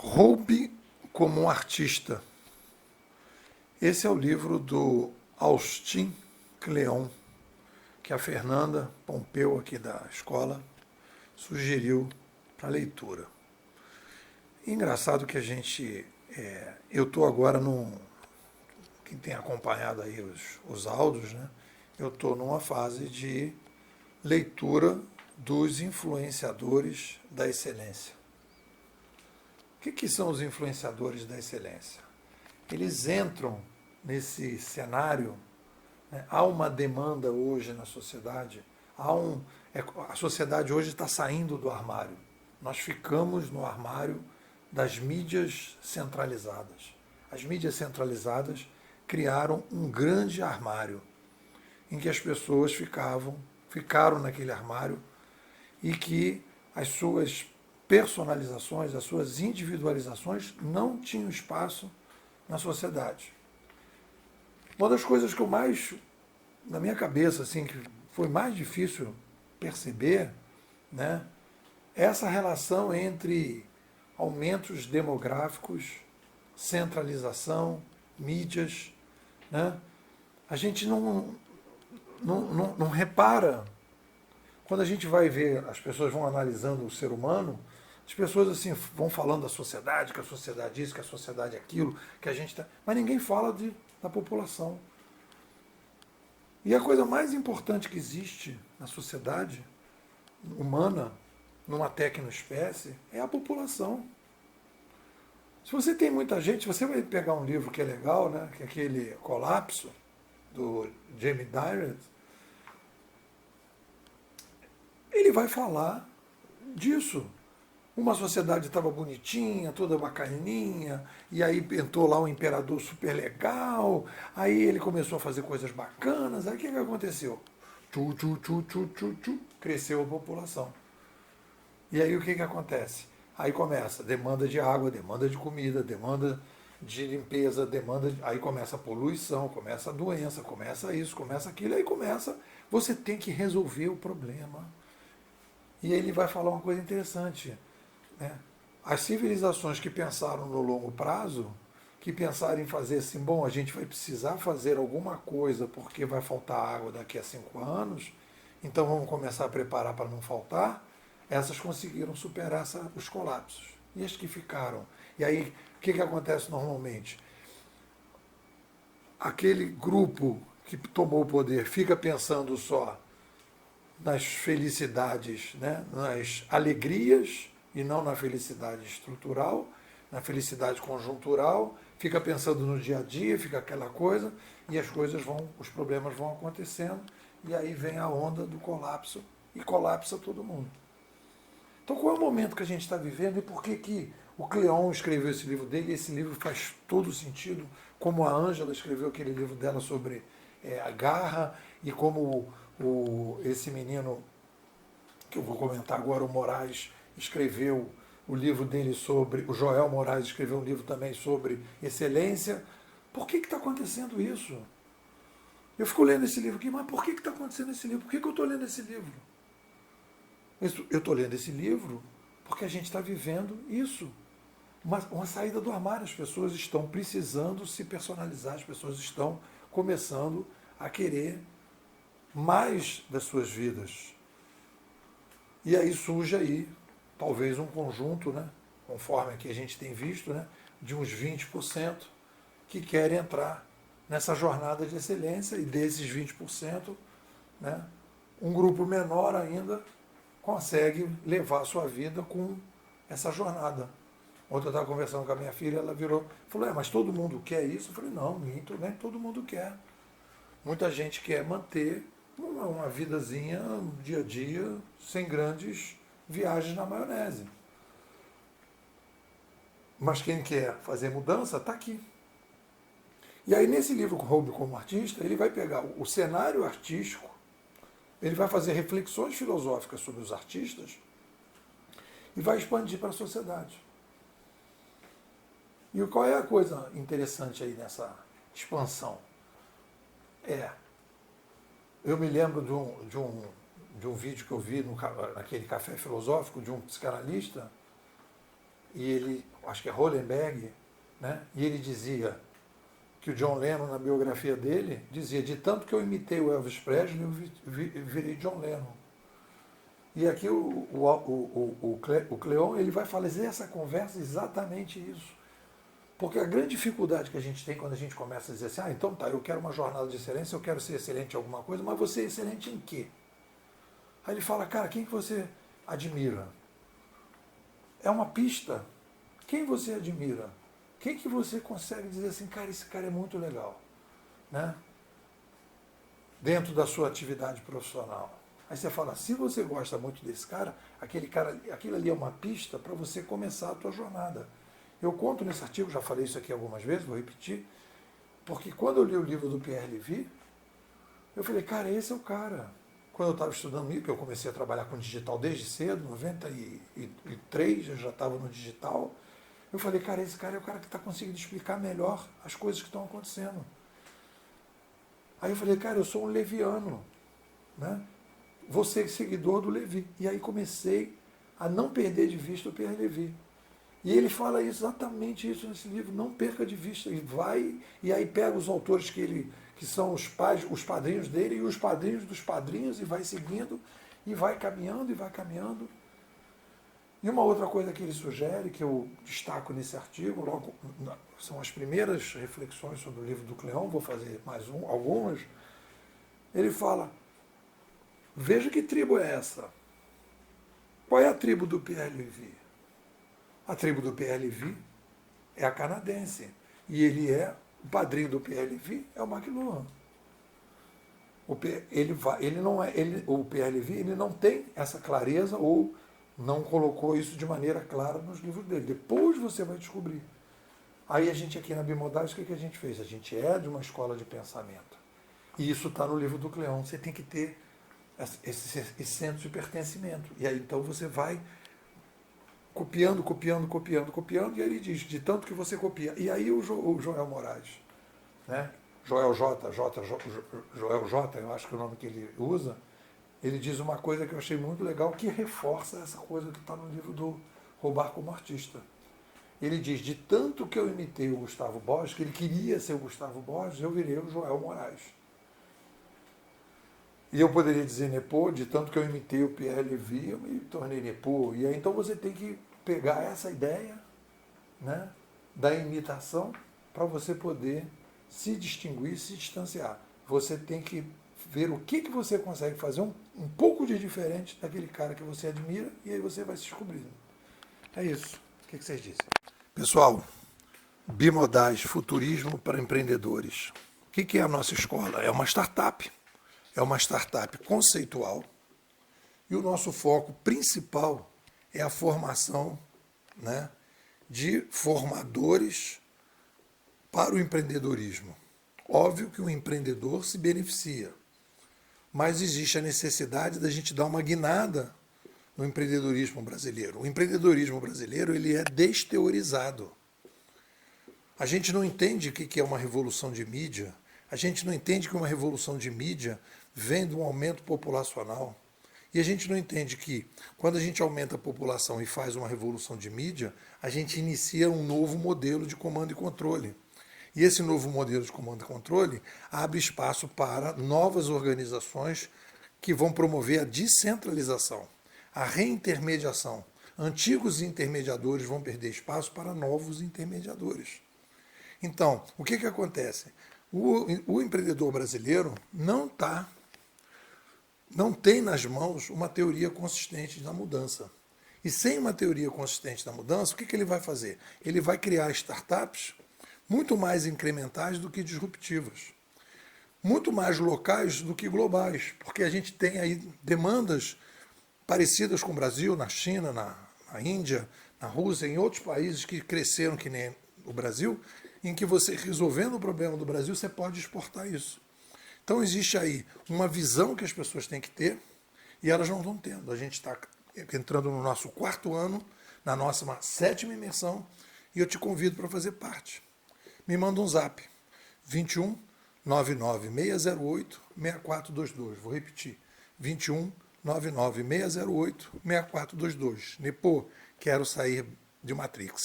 Roube como um artista. Esse é o livro do Austin Kleon, que a Fernanda Pompeu, aqui da escola, sugeriu para leitura. Engraçado que eu estou agora quem tem acompanhado aí os áudios, né? Eu estou numa fase de leitura dos influenciadores da excelência. O que são os influenciadores da excelência? Eles entram nesse cenário, né? Há uma demanda hoje na sociedade, a sociedade hoje está saindo do armário. Nós ficamos no armário das mídias centralizadas. As mídias centralizadas criaram um grande armário em que as pessoas ficaram naquele armário e que as suas personalizações, as suas individualizações não tinham espaço na sociedade. Uma das coisas que eu mais, na minha cabeça, assim, que foi mais difícil perceber, né, é essa relação entre aumentos demográficos, centralização, mídias, né? A gente não repara. Quando a gente vai ver, as pessoas vão analisando o ser humano, as pessoas assim vão falando da sociedade, que a sociedade isso, que a sociedade aquilo, que a gente está. Mas ninguém fala da população. E a coisa mais importante que existe na sociedade humana, numa tecnoespécie, é a população. Se você tem muita gente, você vai pegar um livro que é legal, né, que é aquele Colapso, do Jamie Dyer, ele vai falar disso. Uma sociedade estava bonitinha, toda bacaninha, e aí entrou lá um imperador super legal, aí ele começou a fazer coisas bacanas, aí o que aconteceu? Cresceu a população. E aí o que acontece? Aí começa demanda de água, demanda de comida, demanda de limpeza, aí começa a poluição, começa a doença, começa isso, começa aquilo, aí você tem que resolver o problema. E ele vai falar uma coisa interessante, né? As civilizações que pensaram no longo prazo, que pensaram em fazer assim, bom, a gente vai precisar fazer alguma coisa porque vai faltar água daqui a 5 anos, então vamos começar a preparar para não faltar, essas conseguiram superar os colapsos. E as que ficaram? E aí, o que acontece normalmente? Aquele grupo que tomou o poder fica pensando só nas felicidades, né, nas alegrias e não na felicidade estrutural, na felicidade conjuntural, fica pensando no dia a dia, fica aquela coisa, e os problemas vão acontecendo, e aí vem a onda do colapso, e colapsa todo mundo. Então qual é o momento que a gente está vivendo e por que o Cleon escreveu esse livro dele, e esse livro faz todo sentido, como a Ângela escreveu aquele livro dela sobre a garra, e como esse menino, que eu vou comentar agora, o Moraes, escreveu o livro dele sobre, o Joel Moraes escreveu um livro também sobre excelência. Por que está acontecendo isso? Eu fico lendo esse livro aqui, mas por que está acontecendo esse livro? Por que eu estou lendo esse livro? Eu estou lendo esse livro porque a gente está vivendo isso. Uma saída do armário. As pessoas estão precisando se personalizar, as pessoas estão começando a querer mais das suas vidas. E aí surge aí, talvez um conjunto, né, conforme aqui a gente tem visto, né, de uns 20% que querem entrar nessa jornada de excelência, e desses 20%, né, um grupo menor ainda consegue levar a sua vida com essa jornada. Ontem eu estava conversando com a minha filha, ela virou e falou, mas todo mundo quer isso? Eu falei, não, nem todo mundo quer. Muita gente quer manter uma vidazinha, dia a dia, sem grandes viagens na maionese. Mas quem quer fazer mudança está aqui. E aí, nesse livro, Roube como Artista, ele vai pegar o cenário artístico, ele vai fazer reflexões filosóficas sobre os artistas e vai expandir para a sociedade. E qual é a coisa interessante aí nessa expansão? Eu me lembro de um vídeo que eu vi naquele café filosófico de um psicanalista, e ele acho que é Hollenberg, né? E ele dizia que o John Lennon, na biografia dele, dizia: de tanto que eu imitei o Elvis Presley, eu virei John Lennon. E aqui o Cleon, ele vai fazer essa conversa exatamente isso. Porque a grande dificuldade que a gente tem quando a gente começa a dizer assim: então tá, eu quero uma jornada de excelência, eu quero ser excelente em alguma coisa, mas você é excelente em quê? Aí ele fala: cara, quem que você admira? É uma pista. Quem você admira? Quem que você consegue dizer assim: cara, esse cara é muito legal, né? Dentro da sua atividade profissional. Aí você fala: se você gosta muito desse cara, aquilo ali é uma pista para você começar a tua jornada. Eu conto nesse artigo, já falei isso aqui algumas vezes, vou repetir, porque quando eu li o livro do Pierre Levy, eu falei: cara, esse é o cara. Quando eu estava estudando isso, que eu comecei a trabalhar com digital desde cedo, 93, eu já estava no digital, eu falei: cara, esse cara é o cara que está conseguindo explicar melhor as coisas que estão acontecendo. Aí eu falei: cara, eu sou um leviano, né? Vou ser seguidor do Levy. E aí comecei a não perder de vista o Pierre Levy. E ele fala exatamente isso nesse livro: não perca de vista. E vai, e aí pega os autores que são os pais, os padrinhos dele, e os padrinhos dos padrinhos, e vai seguindo, e vai caminhando, e vai caminhando. E uma outra coisa que ele sugere, que eu destaco nesse artigo, logo, são as primeiras reflexões sobre o livro do Cleon, vou fazer mais algumas. Ele fala: veja que tribo é essa. Qual é a tribo do Pierre Levy? A tribo do Pierre Levy é a canadense. E o padrinho do Pierre Levy é o McLuhan. O Pierre Levy ele não tem essa clareza, ou não colocou isso de maneira clara nos livros dele. Depois você vai descobrir. Aí a gente aqui na Bimodais, o que a gente fez? A gente é de uma escola de pensamento. E isso está no livro do Cleon. Você tem que ter esse senso de pertencimento. E aí então você vai copiando, e aí ele diz: de tanto que você copia. E aí o Joel Moraes, né? Joel J, eu acho que é o nome que ele usa, ele diz uma coisa que eu achei muito legal, que reforça essa coisa que está no livro do Roubar como Artista. Ele diz: de tanto que eu imitei o Gustavo Borges, que ele queria ser o Gustavo Borges, eu virei o Joel Moraes. E eu poderia dizer Nepô: de tanto que eu imitei o Pierre Levy, eu me tornei Nepô. E aí então você tem que pegar essa ideia, né, da imitação, para você poder se distinguir, se distanciar. Você tem que ver o que você consegue fazer um pouco de diferente daquele cara que você admira, e aí você vai se descobrindo. É isso. O que vocês dizem? Pessoal, Bimodais, futurismo para empreendedores. O que é a nossa escola? É uma startup. É uma startup conceitual, e o nosso foco principal é a formação, né, de formadores para o empreendedorismo. Óbvio que o empreendedor se beneficia, mas existe a necessidade da gente dar uma guinada no empreendedorismo brasileiro. O empreendedorismo brasileiro ele é desteorizado. A gente não entende o que é uma revolução de mídia. A gente não entende que uma revolução de mídia vem de um aumento populacional. E a gente não entende que, quando a gente aumenta a população e faz uma revolução de mídia, a gente inicia um novo modelo de comando e controle. E esse novo modelo de comando e controle abre espaço para novas organizações que vão promover a descentralização, a reintermediação. Antigos intermediadores vão perder espaço para novos intermediadores. Então, o que acontece? O empreendedor brasileiro não tem nas mãos uma teoria consistente da mudança. E sem uma teoria consistente da mudança, o que ele vai fazer? Ele vai criar startups muito mais incrementais do que disruptivas, muito mais locais do que globais, porque a gente tem aí demandas parecidas com o Brasil, na China, na Índia, na Rússia, em outros países que cresceram que nem o Brasil, em que você, resolvendo o problema do Brasil, você pode exportar isso. Então existe aí uma visão que as pessoas têm que ter, e elas não estão tendo. A gente está entrando no nosso 4º ano, na nossa 7ª imersão, e eu te convido para fazer parte. Me manda um zap, 21 99 608 6422. Vou repetir, 21 99 608 6422. Nepô, quero sair de Matrix.